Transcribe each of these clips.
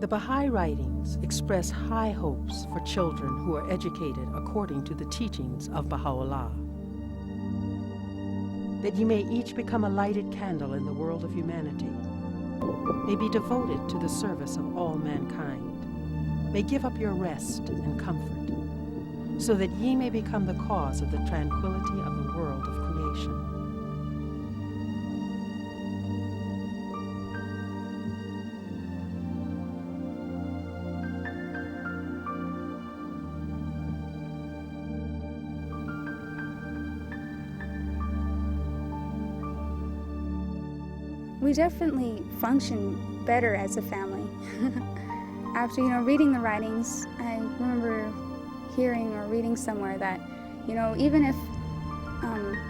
The Baha'i writings express high hopes for children who are educated according to the teachings of Baha'u'llah. That ye may each become a lighted candle in the world of humanity, may be devoted to the service of all mankind, may give up your rest and comfort, so that ye may become the cause of the tranquility of the world of creation. We definitely function better as a family. After, reading the writings, I remember hearing or reading somewhere that, even if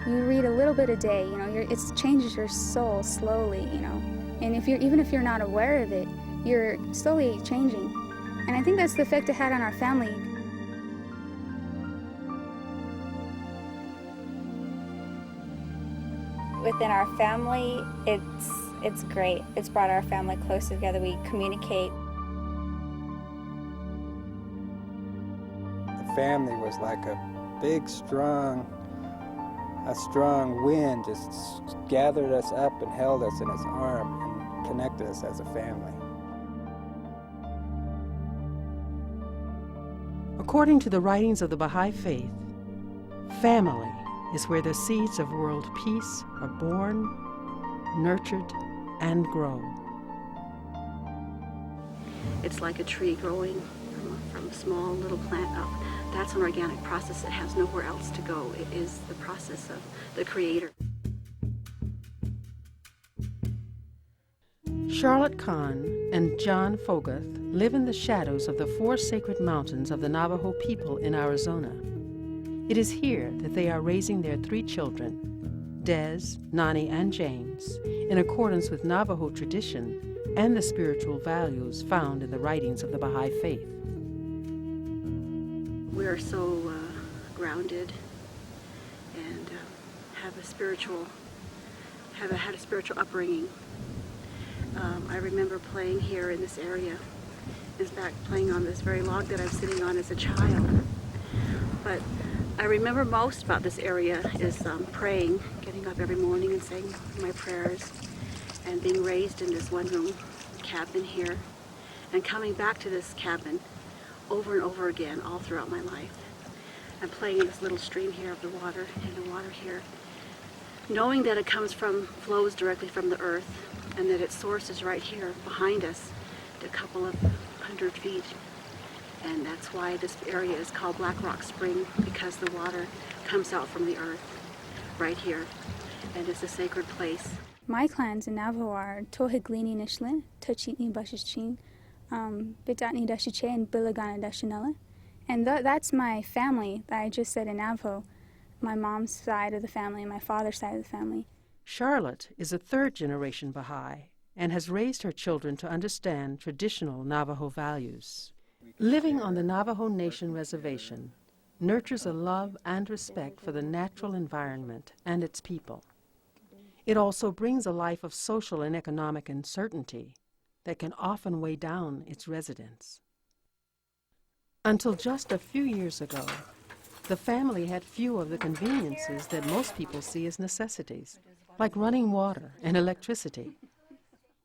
you read a little bit a day, it changes your soul slowly, and even if you're not aware of it, you're slowly changing. And I think that's the effect it had on our family. Within our family, it's great. It's brought our family closer together. We communicate. The family was like a big, strong wind, just gathered us up and held us in its arm and connected us as a family. According to the writings of the Baha'i Faith, family is where the seeds of world peace are born, nurtured, and grow. It's like a tree growing from a small little plant up. That's an organic process that has nowhere else to go. It is the process of the Creator. Charlotte Kahn and John Fogath live in the shadows of the 4 sacred mountains of the Navajo people in Arizona. It is here that they are raising their 3 children, Des, Nani, and James, in accordance with Navajo tradition and the spiritual values found in the writings of the Baha'i Faith. We are so grounded and have had a spiritual upbringing. I remember playing here in this area, in fact playing on this very log that I'm sitting on as a child. But I remember most about this area is praying, getting up every morning and saying my prayers, and being raised in this one-room cabin here, and coming back to this cabin over and over again all throughout my life, and playing in this little stream here of the water, and the water here, knowing that it flows directly from the earth, and that its source is right here behind us, a couple of 100 feet. And that's why this area is called Black Rock Spring, because the water comes out from the earth right here, and it's a sacred place. My clans in Navajo are Tohiglini Nishlin, Tochitni Bashichin, Bitatni Dashiche, and Bilagana Dashinella. And that's my family that I just said in Navajo, my mom's side of the family and my father's side of the family. Charlotte is a 3rd-generation Baha'i and has raised her children to understand traditional Navajo values. Living on the Navajo Nation reservation nurtures a love and respect for the natural environment and its people. It also brings a life of social and economic uncertainty that can often weigh down its residents. Until just a few years ago, the family had few of the conveniences that most people see as necessities, like running water and electricity.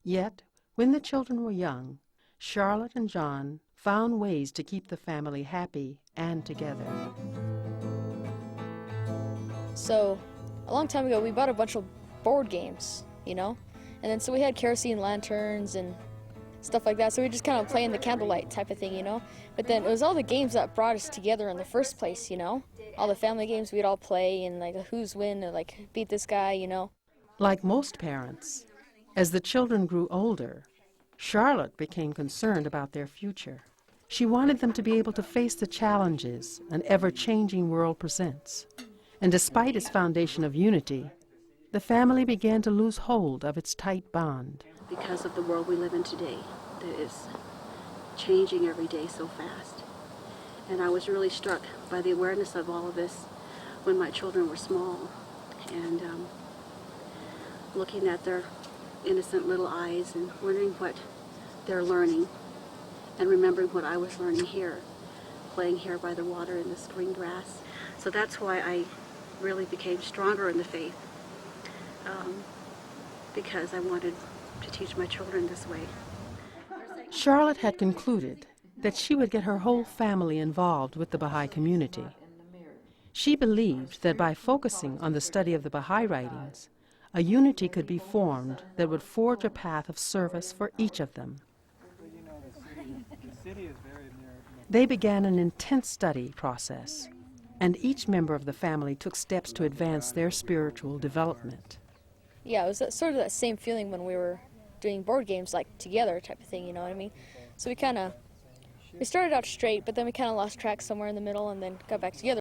Yet, when the children were young, Charlotte and John found ways to keep the family happy and together. So, a long time ago, we bought a bunch of board games, and then so we had kerosene lanterns and stuff like that, so we just kind of play in the candlelight type of thing, But then it was all the games that brought us together in the first place, All the family games we'd all play, and like who's win, or like beat this guy, Like most parents, as the children grew older, Charlotte became concerned about their future. She wanted them to be able to face the challenges an ever-changing world presents. And despite its foundation of unity, the family began to lose hold of its tight bond. Because of the world we live in today, that is changing every day so fast. And I was really struck by the awareness of all of this when my children were small, and looking at their innocent little eyes and wondering what they're learning and remembering what I was learning here, playing here by the water in this green grass. So that's why I really became stronger in the faith, because I wanted to teach my children this way. Charlotte had concluded that she would get her whole family involved with the Baha'i community. She believed that by focusing on the study of the Baha'i writings, a unity could be formed that would forge a path of service for each of them. They began an intense study process, and each member of the family took steps to advance their spiritual development. Yeah, it was sort of that same feeling when we were doing board games, like together type of thing, you know what I mean? So we started out straight, but then we kind of lost track somewhere in the middle and then got back together.